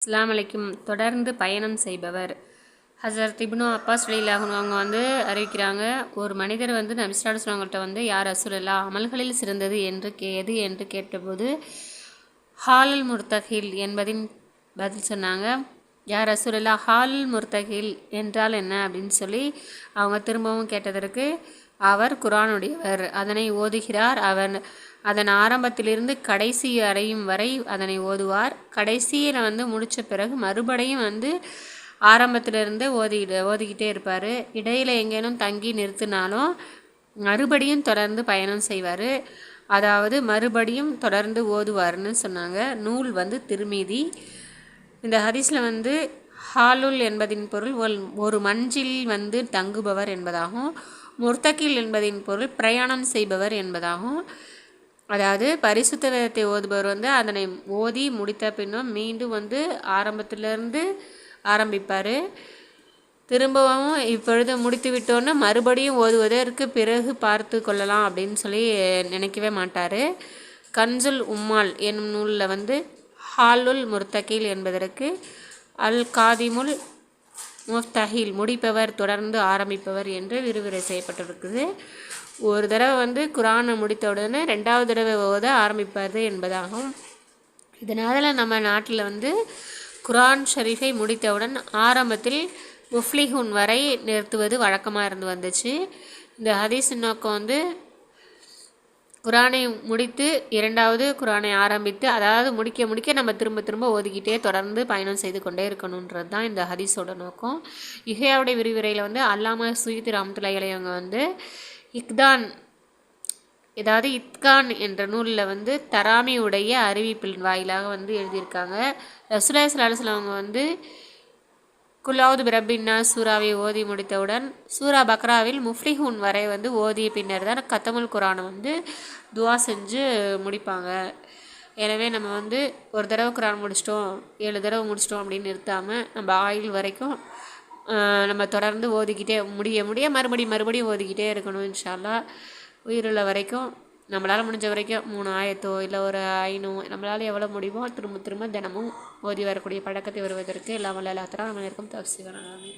அஸ்ஸலாமு அலைக்கும். தொடர்ந்து பயணம் செய்பவர் ஹஸரத் இப்னு அப்பாஸ் ரலியல்லாஹு அன்ஹு அவங்க அறிவிக்கிறாங்க, ஒரு மனிதர் நபி ஸல்லல்லாஹு அலைஹி வஸல்லம் யார் ரசூலல்லாஹ் அமல்களில் சிறந்தது எது என்று கேட்டபோது ஹாலுல் முர்தஹில் என்பதின் பதில் சொன்னாங்க. யார் ரசூலல்லாஹ் ஹாலுல் முர்தஹில் என்றால் என்ன அப்படின்னு சொல்லி அவங்க திரும்பவும் கேட்டதற்கு, அவர் குர்ஆனுடையவர், அதனை ஓதுகிறார், அதன் ஆரம்பத்திலிருந்து கடைசி அறையும் வரை அதனை ஓதுவார். கடைசியில் முடித்த பிறகு மறுபடியும் ஆரம்பத்திலிருந்து ஓதிக்கிட்டே இருப்பார். இடையில் எங்கேனும் தங்கி நிறுத்தினாலும் மறுபடியும் தொடர்ந்து பயணம் செய்வார், அதாவது மறுபடியும் தொடர்ந்து ஓதுவார்னு சொன்னாங்க. நூல் திருமீதி. இந்த ஹதீஸில் ஹாலுல் என்பதின் பொருள் ஒரு மஞ்சில் தங்குபவர் என்பதாகும். முர்தகில் என்பதின் பொருள் பிரயாணம் செய்பவர் என்பதாகும். அதாவது பரிசுத்த வேதத்தை ஓதுபவர் அதனை ஓதி முடித்த பின்னும் மீண்டும் ஆரம்பத்திலிருந்து ஆரம்பிப்பார். திரும்பவும் இப்பொழுது முடித்து விட்டோன்னு மறுபடியும் ஓதுவதற்கு பிறகு பார்த்து கொள்ளலாம் அப்படின்னு சொல்லி நினைக்கவே மாட்டார். கன்சுல் உம்மால் என்னும் நூலில் ஹாலுல் முர்தகில் என்பதற்கு அல் காதிமுல் முஃப்தஹில் முடிப்பவர், தொடர்ந்து ஆரம்பிப்பவர் என்று விரிவுரை செய்யப்பட்டிருக்குது. ஒரு தடவை குர்ஆனை முடித்தவுடனே ரெண்டாவது தடவை ஓத ஆரம்பிப்பார் என்பதாகும். இதனால் நம்ம நாட்டில் குர்ஆன் ஷரீஃபை முடித்தவுடன் ஆரம்பத்தில் முஃப்லிஹூன் வரை நிறுத்துவது வழக்கமாக இருந்து வந்துச்சு. இந்த ஹதீஸின் நோக்கம் குர்ஆனை முடித்து இரண்டாவது குர்ஆனை ஆரம்பித்து, அதாவது முடிக்க நம்ம திரும்ப ஓதிக்கிட்டே தொடர்ந்து பயணம் செய்து கொண்டே இருக்கணுன்றது தான் இந்த ஹதீஸோட நோக்கம். இஹ்யாவுடைய விரிவுரையில் அல்லாமா சுயூத்தி ரஹ்மத்துல்லாஹி அலைஹி அவங்க இத்கான் என்ற நூலில் தராமியுடைய அறிவிப்பின் வாயிலாக எழுதியிருக்காங்க. ரசூலுல்லாஹி ஸல்லல்லாஹு அலைஹி வஸல்லம் அவங்க குல் பிரபின்னா சூறாவை ஓதி முடித்தவுடன் சூரா பக்ராவில் முஃப்லிஹூன் வரை ஓதிய பின்னர் தான் கத்தமுல் குர்ஆனை துவா செஞ்சு முடிப்பாங்க. எனவே நம்ம ஒரு தடவை குர்ஆன் முடிச்சிட்டோம், 7 தடவை முடிச்சிட்டோம் அப்படின்னு நிறுத்தாமல் நம்ம ஆயுள் வரைக்கும் நம்ம தொடர்ந்து ஓதிக்கிட்டே முடிய மறுபடியும் ஓதிக்கிட்டே இருக்கணும். இன்ஷா அல்லாஹ் உயிருள்ள வரைக்கும் நம்மளால் முடிஞ்ச வரைக்கும் 3 ஆயத்தோ இல்லை ஒரு 5 நம்மளால் எவ்வளோ முடியுமோ திரும்ப தினமும் ஓதி வரக்கூடிய பழக்கத்தை வருவதற்கு எல்லாம் வல்ல அல்லாஹ் தஆலா நம்ம இருக்கும் தௌஃபீக் செய்வானாக.